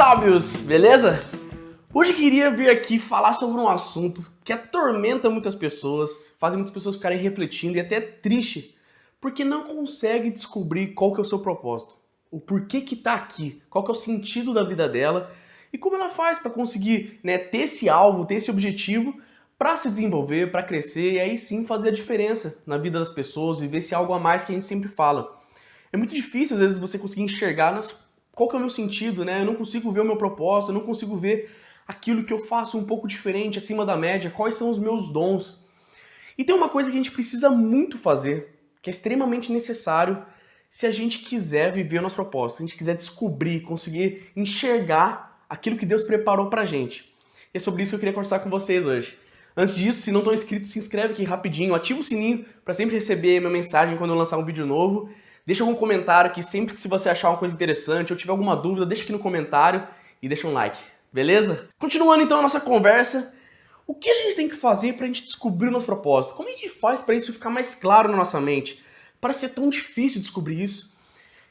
sábios, beleza? Hoje eu queria vir aqui falar sobre um assunto que atormenta muitas pessoas, faz muitas pessoas ficarem refletindo e até triste, porque não consegue descobrir qual que é o seu propósito, o porquê que tá aqui, qual que é o sentido da vida dela e como ela faz para conseguir, ter esse alvo, ter esse objetivo para se desenvolver, para crescer e aí sim fazer a diferença na vida das pessoas, viver esse algo a mais que a gente sempre fala. É muito difícil às vezes você conseguir enxergar qual que é o meu sentido, né? Eu não consigo ver o meu propósito, eu não consigo ver aquilo que eu faço um pouco diferente, acima da média, quais são os meus dons. E tem uma coisa que a gente precisa muito fazer, que é extremamente necessário se a gente quiser viver o nosso propósito, se a gente quiser descobrir, conseguir enxergar aquilo que Deus preparou pra gente. E é sobre isso que eu queria conversar com vocês hoje. Antes disso, se não estão inscritos, se inscreve aqui rapidinho, ativa o sininho para sempre receber minha mensagem quando eu lançar um vídeo novo. Deixa algum comentário aqui, sempre que se você achar uma coisa interessante ou tiver alguma dúvida, deixa aqui no comentário e deixa um like, beleza? Continuando então a nossa conversa, o que a gente tem que fazer para a gente descobrir o nosso propósito? Como a gente faz para isso ficar mais claro na nossa mente? Parece ser tão difícil descobrir isso.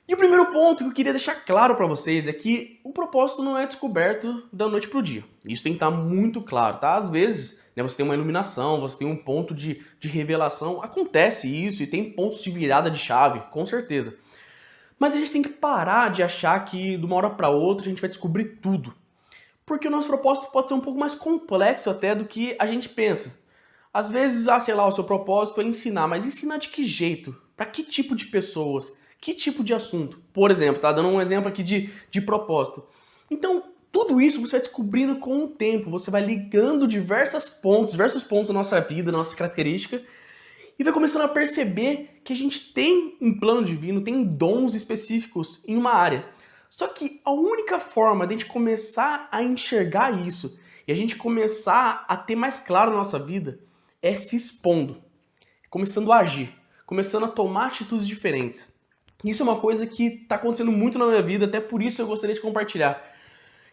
E o primeiro ponto que eu queria deixar claro para vocês é que o propósito não é descoberto da noite pro dia. Isso tem que estar muito claro, tá? Às vezes, você tem uma iluminação, você tem um ponto de revelação, acontece isso e tem pontos de virada de chave, com certeza. Mas a gente tem que parar de achar que de uma hora para outra a gente vai descobrir tudo. Porque o nosso propósito pode ser um pouco mais complexo até do que a gente pensa. Às vezes, o seu propósito é ensinar, mas ensinar de que jeito? Para que tipo de pessoas? Que tipo de assunto? Por exemplo, dando um exemplo aqui de propósito. Então, tudo isso você vai descobrindo com o tempo, você vai ligando diversos pontos da nossa vida, da nossa característica, e vai começando a perceber que a gente tem um plano divino, tem dons específicos em uma área. Só que a única forma de a gente começar a enxergar isso e a gente começar a ter mais claro na nossa vida é se expondo, começando a agir, começando a tomar atitudes diferentes. Isso é uma coisa que está acontecendo muito na minha vida, até por isso eu gostaria de compartilhar.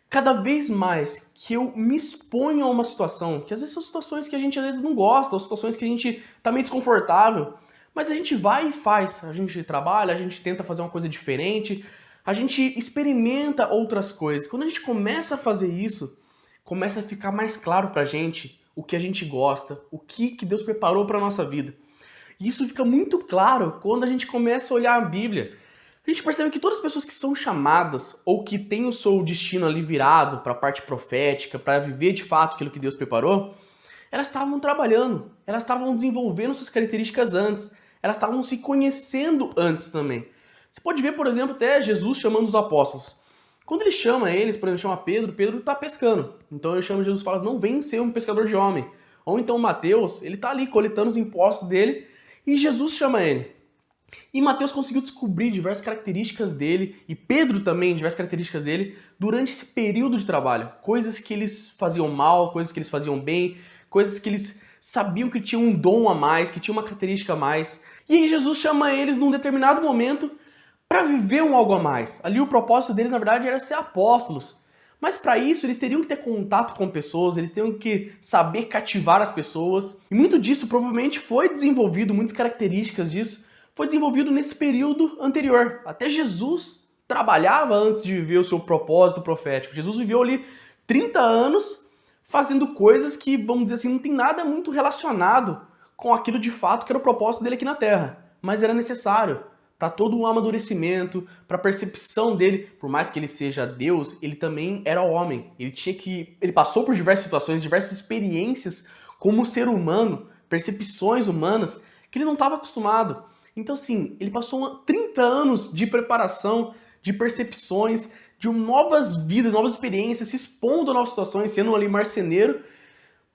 Cada vez mais que eu me exponho a uma situação, que às vezes são situações que a gente às vezes não gosta, ou situações que a gente está meio desconfortável, mas a gente vai e faz. A gente trabalha, a gente tenta fazer uma coisa diferente, a gente experimenta outras coisas. Quando a gente começa a fazer isso, começa a ficar mais claro pra gente o que a gente gosta, o que Deus preparou para nossa vida. E isso fica muito claro quando a gente começa a olhar a Bíblia. A gente percebe que todas as pessoas que são chamadas ou que têm o seu destino ali virado para a parte profética, para viver de fato aquilo que Deus preparou, elas estavam trabalhando, elas estavam desenvolvendo suas características antes, elas estavam se conhecendo antes também. Você pode ver, por exemplo, até Jesus chamando os apóstolos. Quando ele chama eles, por exemplo, chama Pedro, Pedro está pescando. Então ele chama Jesus e fala, não vem ser um pescador de homem. Ou então Mateus, ele está ali coletando os impostos dele, e Jesus chama ele. E Mateus conseguiu descobrir diversas características dele, e Pedro também, diversas características dele, durante esse período de trabalho. Coisas que eles faziam mal, coisas que eles faziam bem, coisas que eles sabiam que tinham um dom a mais, que tinham uma característica a mais. E aí Jesus chama eles num determinado momento para viver um algo a mais. Ali o propósito deles, na verdade, era ser apóstolos. Mas para isso, eles teriam que ter contato com pessoas, eles teriam que saber cativar as pessoas. E muito disso provavelmente foi desenvolvido, muitas características disso, foi desenvolvido nesse período anterior. Até Jesus trabalhava antes de viver o seu propósito profético. Jesus viveu ali 30 anos fazendo coisas que, vamos dizer assim, não tem nada muito relacionado com aquilo de fato que era o propósito dele aqui na Terra. Mas era necessário para todo o amadurecimento, para a percepção dele, por mais que ele seja Deus, ele também era homem. Ele passou por diversas situações, diversas experiências como ser humano, percepções humanas que ele não estava acostumado. Então, assim, ele passou 30 anos de preparação, de percepções, de novas vidas, novas experiências, se expondo a novas situações, sendo ali marceneiro,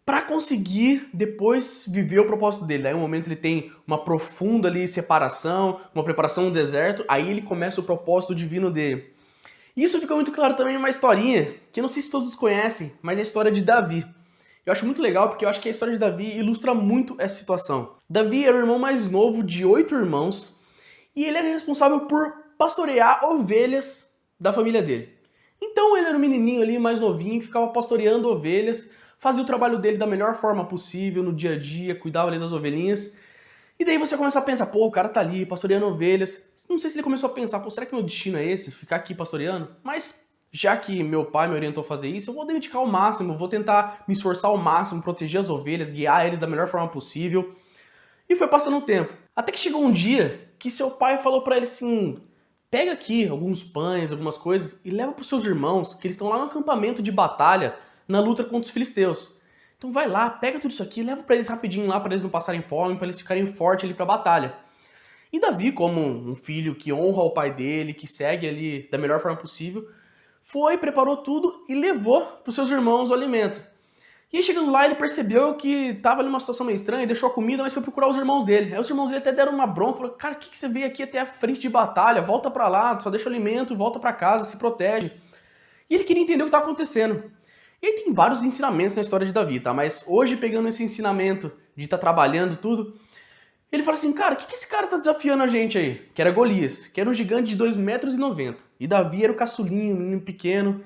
para conseguir depois viver o propósito dele. Daí, um momento ele tem uma profunda ali separação, uma preparação no deserto, aí ele começa o propósito divino dele. Isso fica muito claro também em uma historinha, que eu não sei se todos conhecem, mas é a história de Davi. Eu acho muito legal porque eu acho que a história de Davi ilustra muito essa situação. Davi era o irmão mais novo de 8 irmãos e ele era responsável por pastorear ovelhas da família dele. Então ele era um menininho ali mais novinho que ficava pastoreando ovelhas, fazia o trabalho dele da melhor forma possível no dia a dia, cuidava ali das ovelhinhas. E daí você começa a pensar, pô, o cara tá ali pastoreando ovelhas. Não sei se ele começou a pensar, pô, será que meu destino é esse? Ficar aqui pastoreando? Mas já que meu pai me orientou a fazer isso, eu vou dedicar ao máximo, vou tentar me esforçar ao máximo, proteger as ovelhas, guiar eles da melhor forma possível. E foi passando o tempo. Até que chegou um dia que seu pai falou pra ele assim: pega aqui alguns pães, algumas coisas e leva pros seus irmãos, que eles estão lá no acampamento de batalha, na luta contra os filisteus. Então vai lá, pega tudo isso aqui, leva pra eles rapidinho lá, pra eles não passarem fome, pra eles ficarem fortes ali pra batalha. E Davi, como um filho que honra o pai dele, que segue ali da melhor forma possível, foi, preparou tudo e levou pros seus irmãos o alimento. E aí, chegando lá, ele percebeu que tava ali numa situação meio estranha, deixou a comida, mas foi procurar os irmãos dele. Aí os irmãos dele até deram uma bronca, falaram: cara, o que você veio aqui até a frente de batalha? Volta pra lá, só deixa o alimento, volta pra casa, se protege. E ele queria entender o que estava acontecendo. E aí tem vários ensinamentos na história de Davi, tá? Mas hoje, pegando esse ensinamento de estar trabalhando tudo, ele fala assim: cara, o que esse cara tá desafiando a gente aí? Que era Golias, que era um gigante de 2,90 metros. E Davi era o caçulinho, um menino pequeno. Ele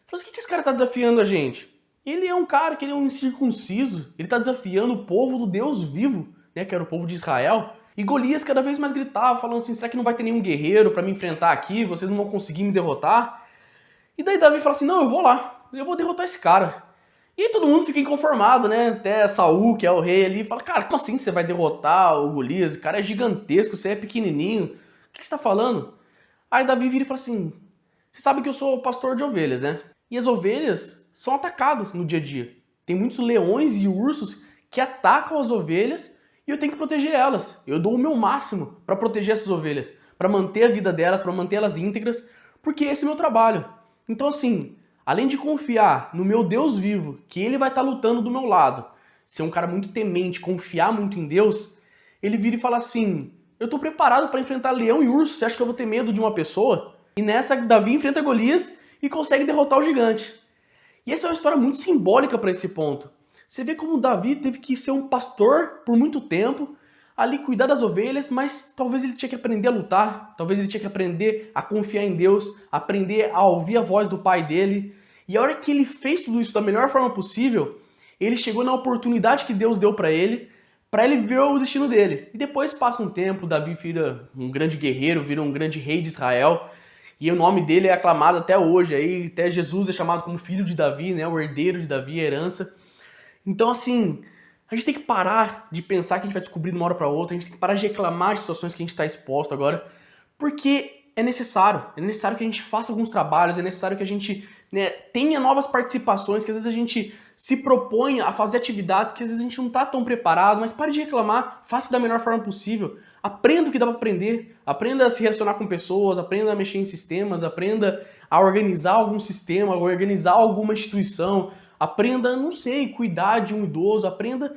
falou assim: o que esse cara tá desafiando a gente? Ele é um cara que ele é um incircunciso, ele tá desafiando o povo do Deus vivo, né, que era o povo de Israel. E Golias cada vez mais gritava, falando assim: será que não vai ter nenhum guerreiro pra me enfrentar aqui? Vocês não vão conseguir me derrotar? E daí Davi fala assim: não, eu vou lá, eu vou derrotar esse cara. E aí todo mundo fica inconformado, né? Até Saul, que é o rei ali, fala: cara, como assim você vai derrotar o Golias? O cara é gigantesco, você é pequenininho. O que você tá falando? Aí Davi vira e fala assim: você sabe que eu sou pastor de ovelhas, né? E as ovelhas são atacadas no dia a dia. Tem muitos leões e ursos que atacam as ovelhas e eu tenho que proteger elas. Eu dou o meu máximo para proteger essas ovelhas, para manter a vida delas, para manter elas íntegras, porque esse é o meu trabalho. Então assim, além de confiar no meu Deus vivo, que ele vai estar lutando do meu lado, ser um cara muito temente, confiar muito em Deus, ele vira e fala assim: eu tô preparado para enfrentar leão e urso, você acha que eu vou ter medo de uma pessoa? E nessa, Davi enfrenta Golias e consegue derrotar o gigante. E essa é uma história muito simbólica para esse ponto. Você vê como Davi teve que ser um pastor por muito tempo, ali cuidar das ovelhas, mas talvez ele tinha que aprender a lutar, talvez ele tinha que aprender a confiar em Deus, aprender a ouvir a voz do pai dele. E a hora que ele fez tudo isso da melhor forma possível, ele chegou na oportunidade que Deus deu para ele ver o destino dele. E depois passa um tempo, Davi vira um grande guerreiro, vira um grande rei de Israel. E o nome dele é aclamado até hoje, aí até Jesus é chamado como filho de Davi, né, o herdeiro de Davi, a herança. Então assim, a gente tem que parar de pensar que a gente vai descobrir de uma hora para outra, a gente tem que parar de reclamar de situações que a gente está exposto agora, porque é necessário que a gente faça alguns trabalhos, é necessário que a gente, né, tenha novas participações, que às vezes a gente se propõe a fazer atividades que às vezes a gente não está tão preparado, mas pare de reclamar, faça da melhor forma possível. Aprenda o que dá para aprender, aprenda a se relacionar com pessoas, aprenda a mexer em sistemas, aprenda a organizar algum sistema, organizar alguma instituição, aprenda, não sei, cuidar de um idoso, aprenda,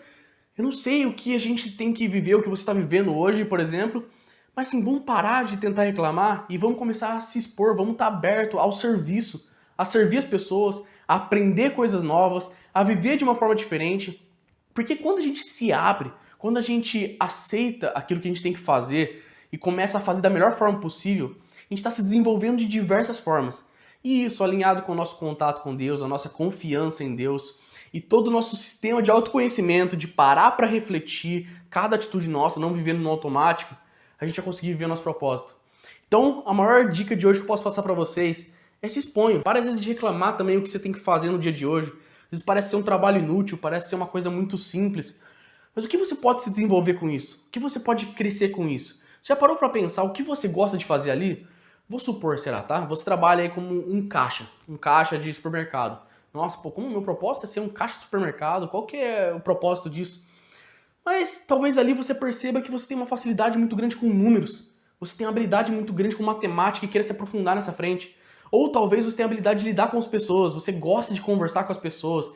eu não sei o que a gente tem que viver, o que você está vivendo hoje, por exemplo, mas sim, vamos parar de tentar reclamar e vamos começar a se expor, vamos estar aberto ao serviço, a servir as pessoas, a aprender coisas novas, a viver de uma forma diferente, porque quando a gente se abre, quando a gente aceita aquilo que a gente tem que fazer e começa a fazer da melhor forma possível, a gente está se desenvolvendo de diversas formas. E isso, alinhado com o nosso contato com Deus, a nossa confiança em Deus e todo o nosso sistema de autoconhecimento, de parar para refletir cada atitude nossa, não vivendo no automático, a gente vai conseguir viver o nosso propósito. Então, a maior dica de hoje que eu posso passar para vocês é: se exponham. Para às vezes de reclamar também o que você tem que fazer no dia de hoje. Às vezes parece ser um trabalho inútil, parece ser uma coisa muito simples. Mas o que você pode se desenvolver com isso? O que você pode crescer com isso? Você já parou para pensar o que você gosta de fazer ali? Vou supor, será, tá? Você trabalha aí como um caixa de supermercado. Nossa, pô, como o meu propósito é ser um caixa de supermercado, qual que é o propósito disso? Mas talvez ali você perceba que você tem uma facilidade muito grande com números. Você tem uma habilidade muito grande com matemática e queira se aprofundar nessa frente. Ou talvez você tenha a habilidade de lidar com as pessoas, você gosta de conversar com as pessoas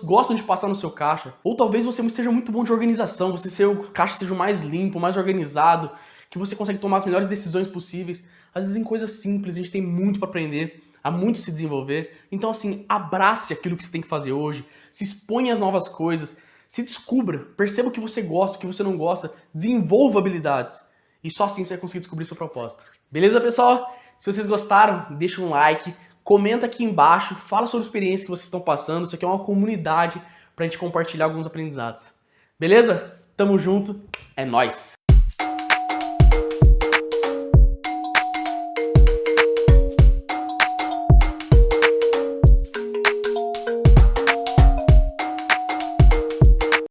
gostam de passar no seu caixa. Ou talvez você seja muito bom de organização, o caixa seja o mais limpo, mais organizado, que você consegue tomar as melhores decisões possíveis. Às vezes em coisas simples a gente tem muito para aprender, há muito se desenvolver. Então assim, abrace aquilo que você tem que fazer hoje, se exponha às novas coisas, se descubra, perceba o que você gosta, o que você não gosta, desenvolva habilidades. E só assim você vai conseguir descobrir seu propósito. Beleza, pessoal? Se vocês gostaram, deixa um like, comenta aqui embaixo, fala sobre a experiência que vocês estão passando. Isso aqui é uma comunidade pra gente compartilhar alguns aprendizados. Beleza? Tamo junto, é nóis!